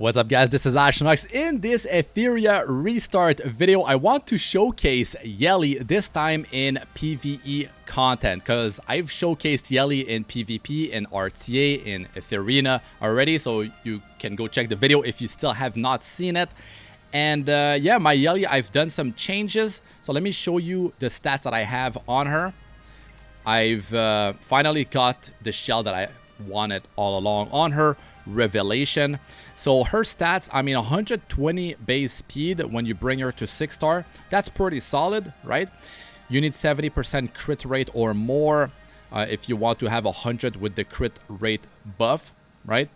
What's up guys, this is Astranox. In this Etheria Restart video, I want to showcase Yeli, this time in PvE content, because I've showcased Yeli in PvP, in RTA, in Etheria already, so you can go check the video if you still have not seen it. And yeah, my Yeli, I've done some changes, so let me show you the stats that I have on her. I've finally got the shell that I wanted all along on her, Revelation. So her stats, I mean 120 base speed when you bring her to 6-star, that's pretty solid, right? You need 70% crit rate or more if you want to have 100 with the crit rate buff, right?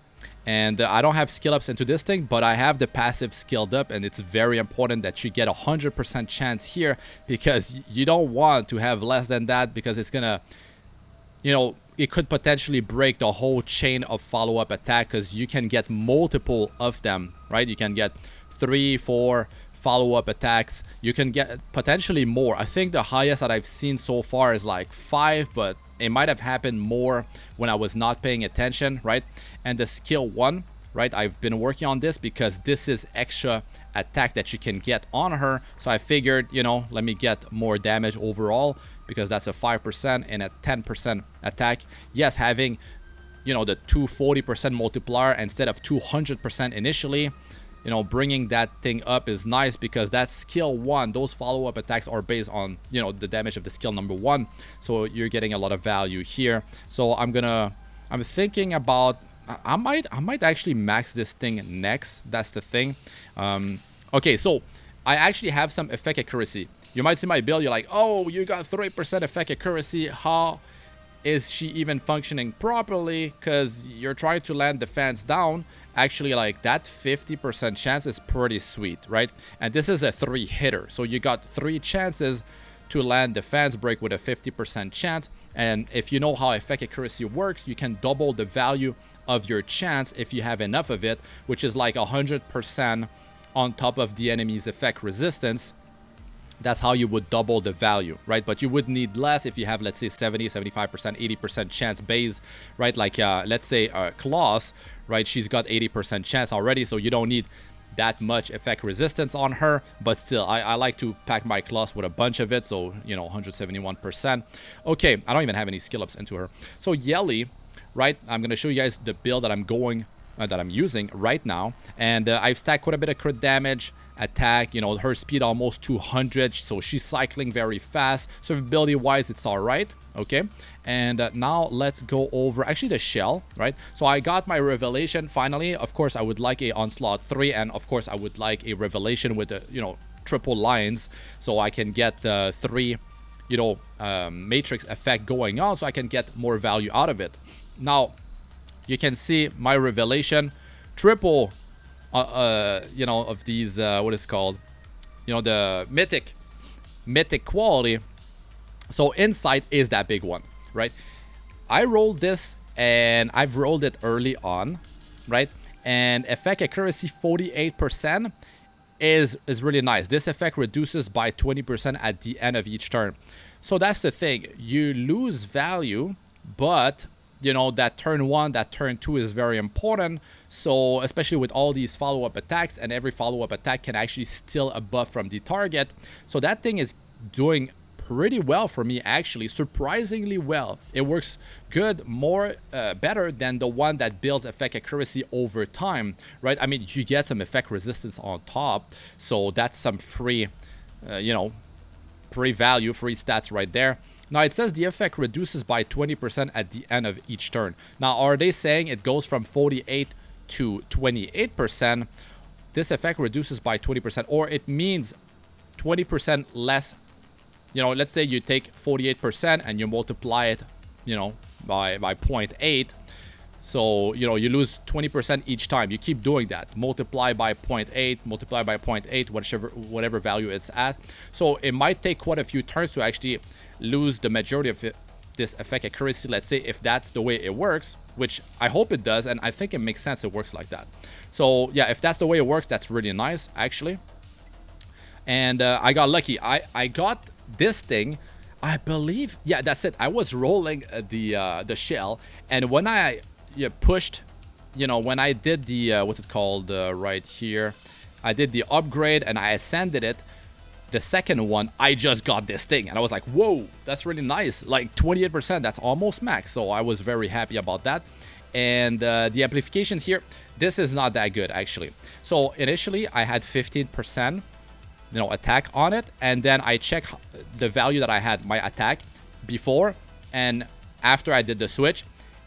And I don't have skill ups into this thing, but I have the passive skilled up, and it's very important that you get 100% chance here, because you don't want to have less than that, because it's gonna, you know, it could potentially break the whole chain of follow-up attack, because you can get multiple of them, right? You can get 3, 4 follow-up attacks. You can get potentially more. I think the highest that I've seen so far is like 5, but it might have happened more when I was not paying attention, right? And the skill 1, right? I've been working on this because this is extra attack that you can get on her. So I figured, you know, let me get more damage overall, because that's a 5% and a 10% attack. Yes, having, you know, the 240% multiplier instead of 200% initially, you know, bringing that thing up is nice, because that's skill 1. Those follow-up attacks are based on, you know, the damage of the skill number 1. So you're getting a lot of value here. So I'm thinking about, I might actually max this thing next. That's the thing. Okay, so I actually have some effect accuracy. You might see my build, you're like, oh, you got 3% effect accuracy. How is she even functioning properly? Because you're trying to land the fans down. Actually, like, that 50% chance is pretty sweet, right? And this is a 3-hitter. So you got 3 chances to land the fans break with a 50% chance. And if you know how effect accuracy works, you can double the value of your chance if you have enough of it, which is like 100% on top of the enemy's effect resistance. That's how you would double the value, right? But you would need less if you have, let's say, 70, 75%, 80% chance base, right? Like, let's say Claws, right? She's got 80% chance already, so you don't need that much effect resistance on her. But still, I like to pack my Claws with a bunch of it, so, you know, 171%. Okay, I don't even have any skill ups into her. So Yeli, right? I'm going to show you guys the build that I'm going, that I'm using right now. And I've stacked quite a bit of crit damage, attack, you know, her speed almost 200, so she's cycling very fast. Survivability wise, it's all right. Okay, and now let's go over actually the shell, right? So I got my Revelation finally. Of course, I would like a Onslaught 3, and of course I would like a Revelation with the, you know, triple lines, so I can get 3, you know, matrix effect going on, so I can get more value out of it. Now you can see my Revelation triple, you know, of these, what is called, you know, the mythic quality. So Insight is that big one, right? I rolled this, and I've rolled it early on, right? And effect accuracy 48% is really nice. This effect reduces by 20% at the end of each turn. So that's the thing, you lose value, but you know, that turn 1, that turn 2 is very important. So especially with all these follow-up attacks, and every follow-up attack can actually steal a buff from the target. So that thing is doing pretty well for me, actually, surprisingly well. It works good, more better than the one that builds effect accuracy over time, right? I mean, you get some effect resistance on top, so that's some free, you know, free value, free stats right there. Now it says the effect reduces by 20% at the end of each turn. Now, are they saying it goes from 48 to 28%? This effect reduces by 20%, or it means 20% less. You know, let's say you take 48% and you multiply it, you know, by 0.8. So, you know, you lose 20% each time. You keep doing that. Multiply by 0.8, multiply by 0.8, whatever value it's at. So it might take quite a few turns to actually lose the majority of this effect accuracy, let's say, if that's the way it works, which I hope it does, and I think it makes sense it works like that. So yeah, if that's the way it works, that's really nice, actually. And I got lucky. I got this thing, I believe, yeah, that's it. I was rolling the shell, and when I pushed you know, when I did the what's it called right here, I did the upgrade and I ascended it. The second one, I just got this thing and I was like, whoa, that's really nice. Like 28%, that's almost max. So I was very happy about that. And the amplifications here, this is not that good actually. So initially I had 15%, you know, attack on it, and then I check the value that I had my attack before and after I did the switch.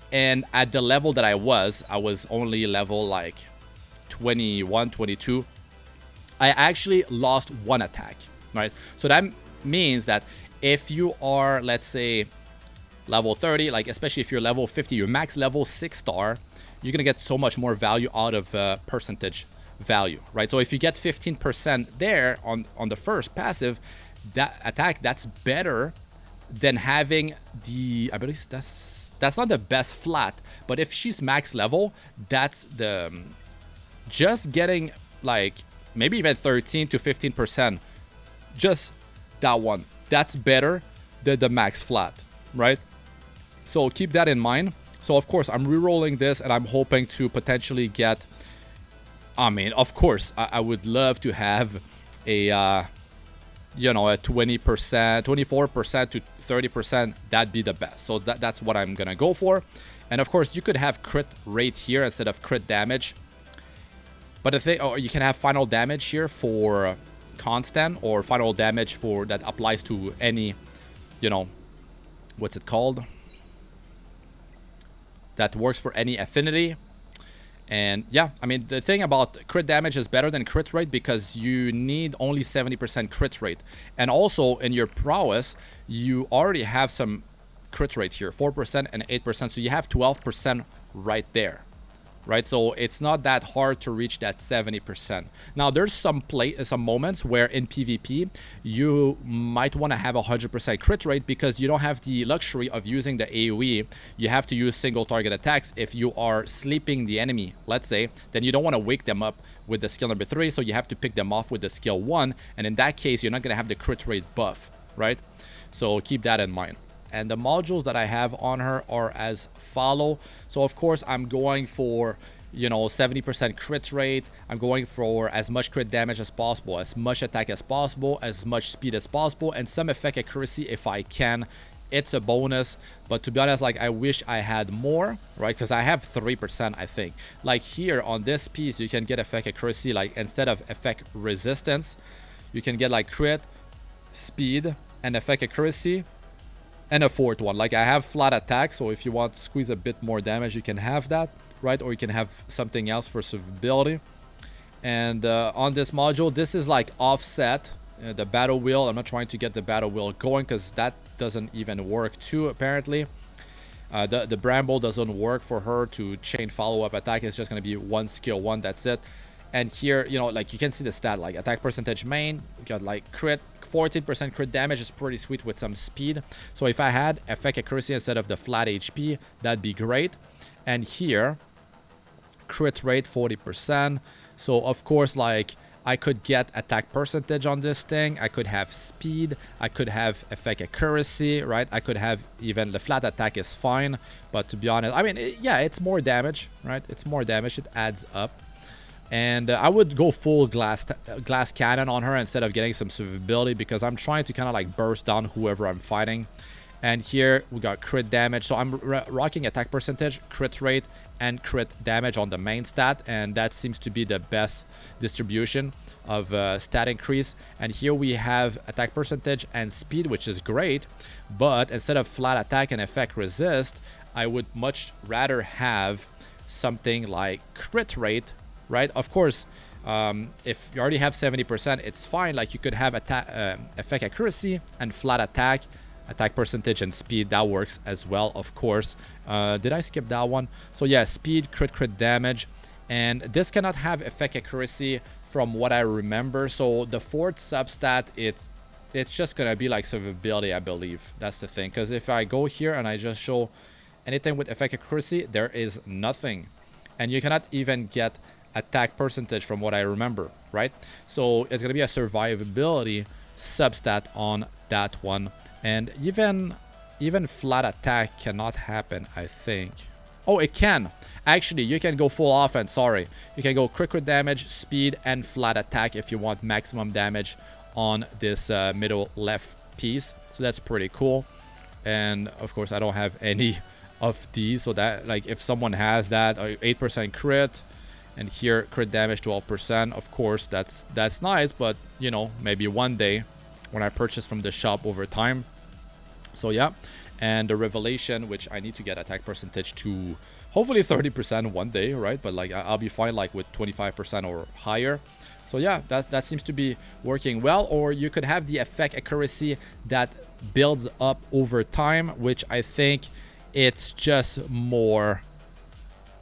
And at the level that I was only level like 21, 22. I actually lost one attack, right? So that means that if you are, let's say, level 30, like especially if you're level 50, your max level 6 star, you're gonna get so much more value out of percentage value, right? So if you get 15% there on the first passive, that attack, that's better than having the, I believe that's not the best flat, but if she's max level, that's the just getting like maybe even 13 to 15%, just that one, that's better than the max flat, right? So keep that in mind. So of course I'm re-rolling this and I'm hoping to potentially get, I mean, of course I would love to have a you know, a 20%, 24% to 30%, that'd be the best. So that's what I'm gonna go for. And of course you could have crit rate here instead of crit damage. But the thing, or you can have final damage here for constant, or final damage for that applies to any, you know, what's it called? That works for any affinity. And yeah, I mean, the thing about crit damage is better than crit rate because you need only 70% crit rate. And also in your prowess, you already have some crit rate here, 4% and 8%. So you have 12% right there, right? So it's not that hard to reach that 70%. Now there's some moments where in PvP you might want to have 100% crit rate because you don't have the luxury of using the AoE. You have to use single target attacks. If you are sleeping the enemy, let's say, then you don't want to wake them up with the skill number 3, so you have to pick them off with the skill 1, and in that case you're not going to have the crit rate buff, right? So keep that in mind. And the modules that I have on her are as follow. So of course I'm going for, you know, 70% crit rate. I'm going for as much crit damage as possible, as much attack as possible, as much speed as possible, and some effect accuracy if I can. It's a bonus, but to be honest, like I wish I had more, right? Because I have 3%, I think. Like here on this piece, you can get effect accuracy, like instead of effect resistance, you can get like crit, speed, and effect accuracy, and a fourth one. Like I have flat attack, so if you want to squeeze a bit more damage, you can have that, right? Or you can have something else for survivability. And on this module, this is like offset the battle wheel. I'm not trying to get the battle wheel going because that doesn't even work too, apparently. The bramble doesn't work for her to chain follow-up attack. It's just going to be one skill 1, that's it. And here, you know, like you can see the stat, like attack percentage main, you got like crit, 14% crit damage is pretty sweet with some speed. So if I had effect accuracy instead of the flat HP, that'd be great. And here, crit rate 40%. So of course, like I could get attack percentage on this thing. I could have speed. I could have effect accuracy, right? I could have even the flat attack is fine. But to be honest, I mean, yeah, it's more damage, right? It's more damage. It adds up. And I would go full glass cannon on her instead of getting some survivability because I'm trying to kind of like burst down whoever I'm fighting. And here we got crit damage. So I'm rocking attack percentage, crit rate, and crit damage on the main stat. And that seems to be the best distribution of stat increase. And here we have attack percentage and speed, which is great. But instead of flat attack and effect resist, I would much rather have something like crit rate, right? Of course, if you already have 70%, it's fine. Like you could have effect accuracy and flat attack, attack percentage, and speed. That works as well, of course. Did I skip that one? So yeah, speed, crit damage, and this cannot have effect accuracy from what I remember. So the fourth substat, it's just gonna be like survivability, I believe. That's the thing, because if I go here and I just show anything with effect accuracy, there is nothing, and you cannot even get attack percentage from what I remember, right? So it's gonna be a survivability substat on that one. And even flat attack cannot happen, I think. Oh, it can. Actually, you can go full offense, sorry. You can go crit damage, speed, and flat attack if you want maximum damage on this middle left piece. So that's pretty cool. And of course, I don't have any of these. So that, like, if someone has that, 8% crit, and here crit damage 12%, of course, that's nice. But, you know, maybe one day when I purchase from the shop over time. So yeah. And the revelation, which I need to get attack percentage to hopefully 30% one day, right? But like I'll be fine like with 25% or higher. So yeah, that seems to be working well. Or you could have the effect accuracy that builds up over time, which I think it's just more,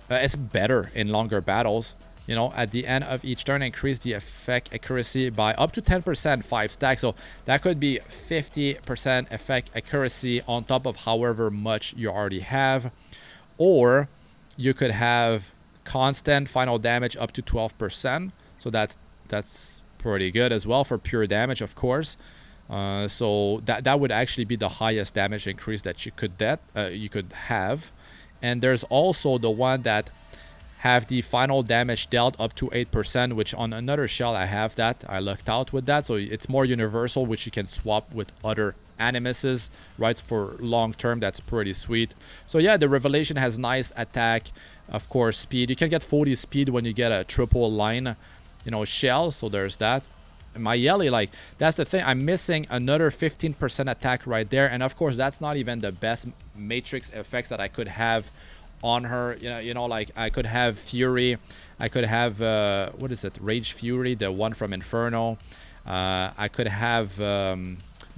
it's better in longer battles. You know, at the end of each turn, increase the effect accuracy by up to 10%, 5 stacks. So that could be 50% effect accuracy on top of however much you already have. Or you could have constant final damage up to 12%. So that's pretty good as well for pure damage, of course. So that would actually be the highest damage increase that you could have. And there's also the one that have the final damage dealt up to 8%, which on another shell I have that. I lucked out with that. So it's more universal, which you can swap with other animuses, right? For long term, that's pretty sweet. So yeah, the revelation has nice attack, of course, speed. You can get 40 speed when you get a triple line, you know, shell. So there's that. And my Yeli, like, that's the thing. I'm missing another 15% attack right there. And of course, that's not even the best matrix effects that I could have on her. You know, like I could have Fury, I could have what is it, Rage Fury, the one from Inferno. I could have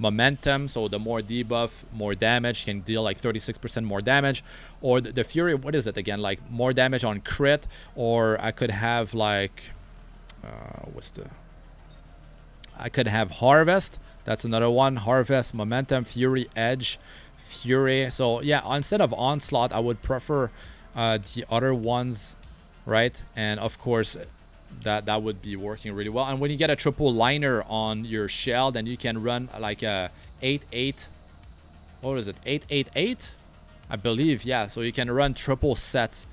Momentum, so the more debuff, more damage, can deal like 36% more damage. Or the Fury, what is it again, like more damage on crit. Or I could have like I could have Harvest, that's another one. Harvest, Momentum, Fury, Edge, Fury. So yeah, instead of Onslaught, I would prefer the other ones, right? And of course that would be working really well. And when you get a triple liner on your shell, then you can run like a 8-8, what is it, 8-8-8, I believe. Yeah, so you can run triple sets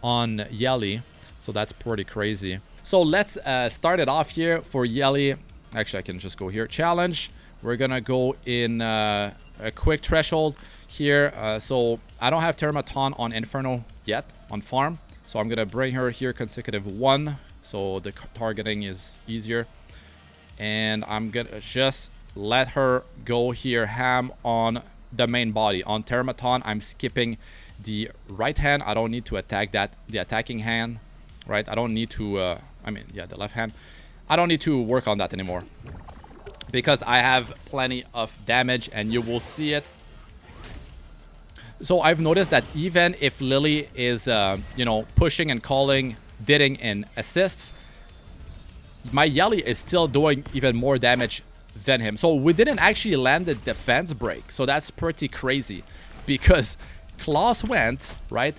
on Yeli. So that's pretty crazy. So let's start it off here for Yeli. Actually, I can just go here, challenge. We're gonna go in a quick threshold here. So I don't have Terrormaton on Inferno yet on farm, so I'm gonna bring her here consecutive 1, so the targeting is easier. And I'm gonna just let her go here ham on the main body. On Terrormaton, I'm skipping the right hand. I don't need to attack that, the attacking hand, right? I don't need to I mean, yeah, the left hand. I don't need to work on that anymore because I have plenty of damage, and you will see it. So I've noticed that even if Lily is, you know, pushing and calling, ditting and assists, my Yeli is still doing even more damage than him. So we didn't actually land the defense break. So that's pretty crazy because Klaus went, right?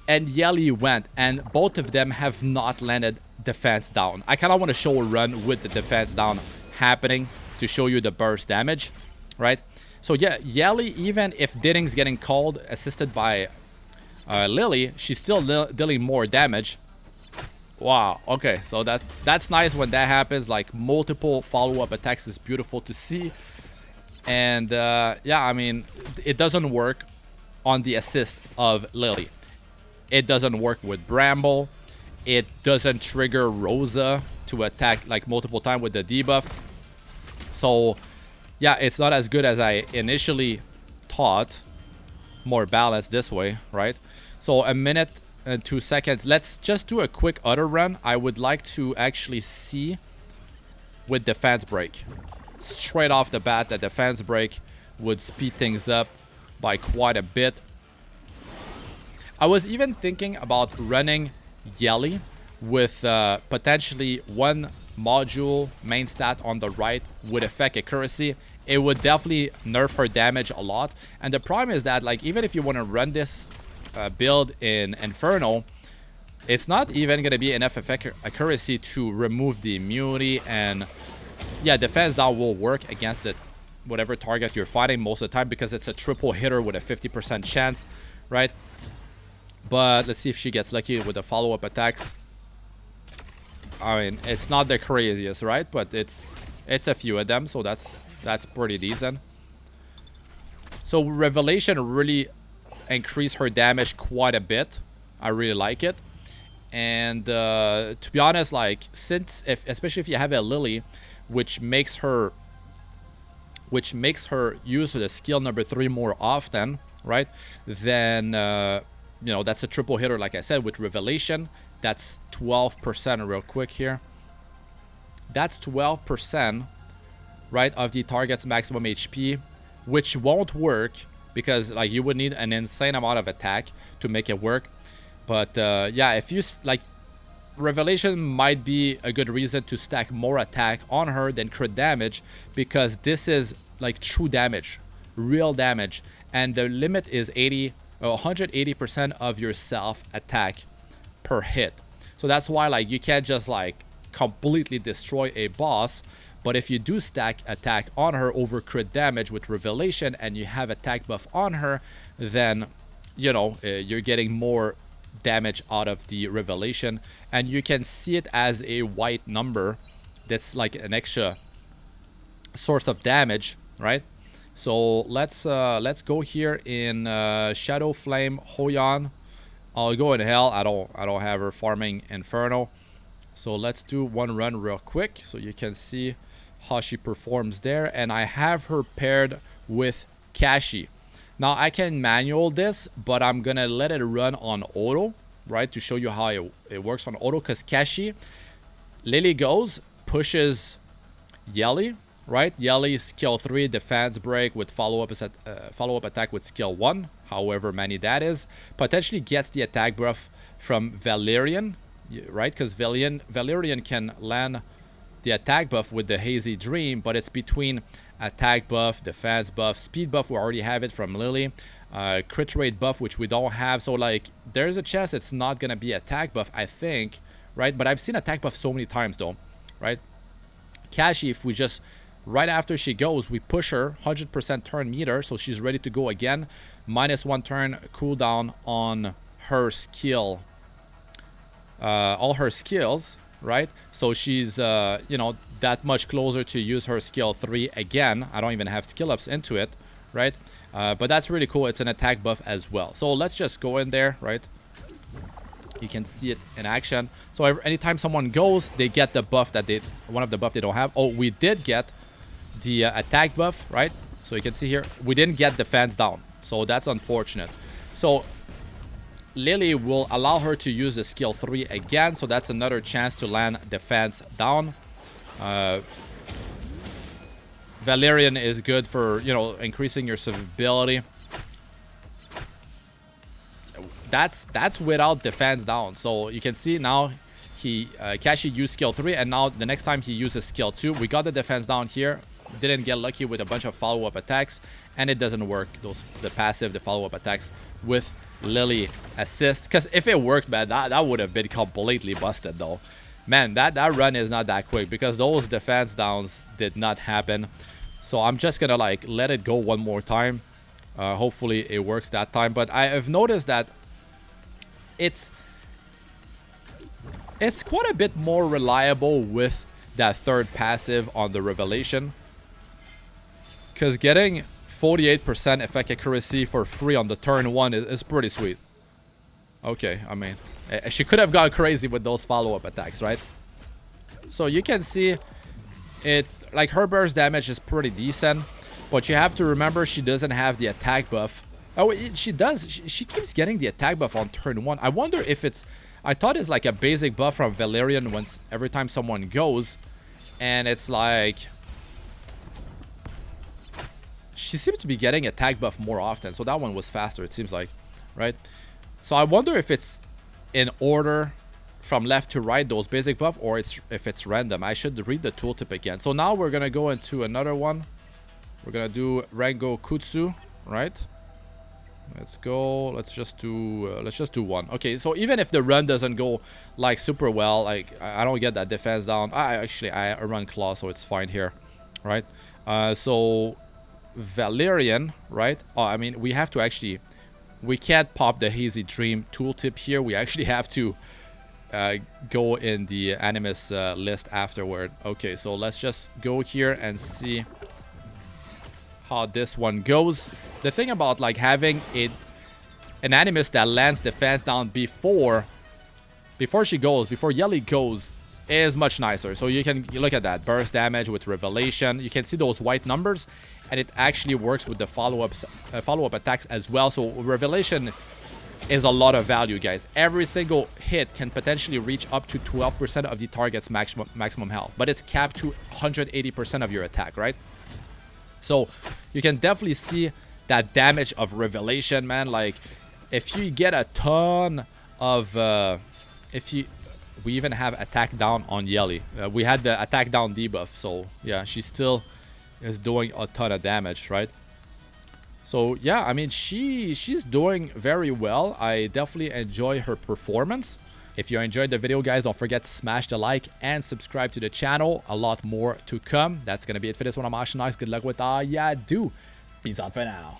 And Yeli went, and both of them have not landed defense down. I kind of want to show a run with the defense down happening to show you the burst damage, right? So yeah, Yeli, even if Ditting's getting called, assisted by Lily, she's still dealing more damage. Wow, okay, so that's nice when that happens. Like multiple follow-up attacks is beautiful to see. And yeah, I mean, it doesn't work on the assist of Lily. It doesn't work with Bramble. It doesn't trigger Rosa to attack like multiple times with the debuff. So yeah, it's not as good as I initially thought. More balanced this way, right? So a minute and 2 seconds. Let's just do a quick auto run. I would like to actually see with defense break. Straight off the bat, the defense break would speed things up by quite a bit. I was even thinking about running Yeli with potentially one module main stat on the right with effect accuracy. It would definitely nerf her damage a lot. And the problem is that, like, even if you want to run this build in Inferno, it's not even going to be enough effect accuracy to remove the immunity. And yeah, defense down will work against it, whatever target you're fighting most of the time, because it's a triple hitter with a 50% chance, right? But let's see if she gets lucky with the follow-up attacks. I mean, it's not the craziest, right? But it's a few of them, so that's pretty decent. So Revelation really increased her damage quite a bit. I really like it. And to be honest, like, especially if you have a Lily, which makes her use the skill number 3 more often, right? Then you know, that's a triple hitter, like I said, with Revelation. That's 12% real quick here. That's 12%, right, of the target's maximum HP, which won't work because, like, you would need an insane amount of attack to make it work. But yeah, if you like, Revelation might be a good reason to stack more attack on her than crit damage, because this is like true damage, real damage, and the limit is 180% of your self attack per hit. So that's why, like, you can't just like completely destroy a boss. But if you do stack attack on her over crit damage with Revelation and you have attack buff on her, then, you know, you're getting more damage out of the Revelation, and you can see it as a white number. That's like an extra source of damage, right? So let's go here in Shadowflame-Hoyan. I'll go in Hell. I don't have her farming Inferno. So let's do one run real quick so you can see how she performs there. And I have her paired with Kashi. Now I can manual this, but I'm gonna let it run on auto, right, to show you how it works on auto. Because Kashi, Lily goes, pushes Yeli, right? Yeli skill 3 defense break with follow-up attack with skill 1, however many that is. Potentially gets the attack buff from Valerian, right? Because Valerian can land the attack buff with the Hazy Dream, but it's between attack buff, defense buff, speed buff. We already have it from Lily. Crit rate buff, which we don't have. So like, there's a chance it's not gonna be attack buff, I think, right? But I've seen attack buff so many times though, right? Kashi, if we just right after she goes, we push her 100% turn meter, so she's ready to go again. -1 turn cooldown on her skill, all her skills, right? So she's you know, that much closer to use her skill 3 again. I don't even have skill ups into it, right? But that's really cool. It's an attack buff as well. So let's just go in there, right? You can see it in action. So anytime someone goes, they get the buff that one of the buff they don't have. Oh, we did get the attack buff, right? So you can see here, we didn't get defense down. So that's unfortunate. So Lily will allow her to use the skill 3 again. So that's another chance to land defense down. Valerian is good for, you know, increasing your survivability. That's without defense down. So you can see now Kashi used skill 3, and now the next time he uses skill 2, we got the defense down here. Didn't get lucky with a bunch of follow-up attacks, and it doesn't work, the passive, the follow-up attacks with Lily assist. Because if it worked, man, that would have been completely busted though. Man, that run is not that quick because those defense downs did not happen. So I'm just gonna like let it go one more time. Hopefully it works that time. But I have noticed that it's quite a bit more reliable with that third passive on the Revelation, because getting 48% effect accuracy for free on the turn 1 is pretty sweet. Okay, I mean, she could have gone crazy with those follow-up attacks, right? So you can see it, like, her burst damage is pretty decent, but you have to remember she doesn't have the attack buff. Oh, she does. She keeps getting the attack buff on turn 1. I wonder if it's, I thought it's like a basic buff from Valerian every time someone goes, and it's like she seems to be getting attack buff more often. So that one was faster, it seems like, right? So I wonder if it's in order from left to right, those basic buff, or if it's random. I should read the tooltip again. So now we're gonna go into another one. We're gonna do Rengokutsu, right? Let's go. Let's just do one. Okay, so even if the run doesn't go like super well, like I don't get that defense down. I run claw, so it's fine here, right? So Valerian, right? Oh, I mean, we have to actually We can't pop the Hazy Dream tooltip here. We actually have to go in the Animus list afterward. Okay, so let's just go here and see how this one goes. The thing about like having an Animus that lands defense down before Yeli goes is much nicer. So you look at that burst damage with Revelation. You can see those white numbers, and it actually works with the follow-up attacks as well. So Revelation is a lot of value, guys. Every single hit can potentially reach up to 12% of the target's maximum health, but it's capped to 180% of your attack, right? So you can definitely see that damage of Revelation, man. Like if you get a ton of we even have attack down on Yeli. We had the attack down debuff, so yeah, she still is doing a ton of damage, right? So yeah, I mean, she's doing very well. I definitely enjoy her performance. If you enjoyed the video, guys, don't forget to smash the like and subscribe to the channel. A lot more to come. That's gonna be it for this one. I'm Astranox. Good luck with all ya do. Peace out for now.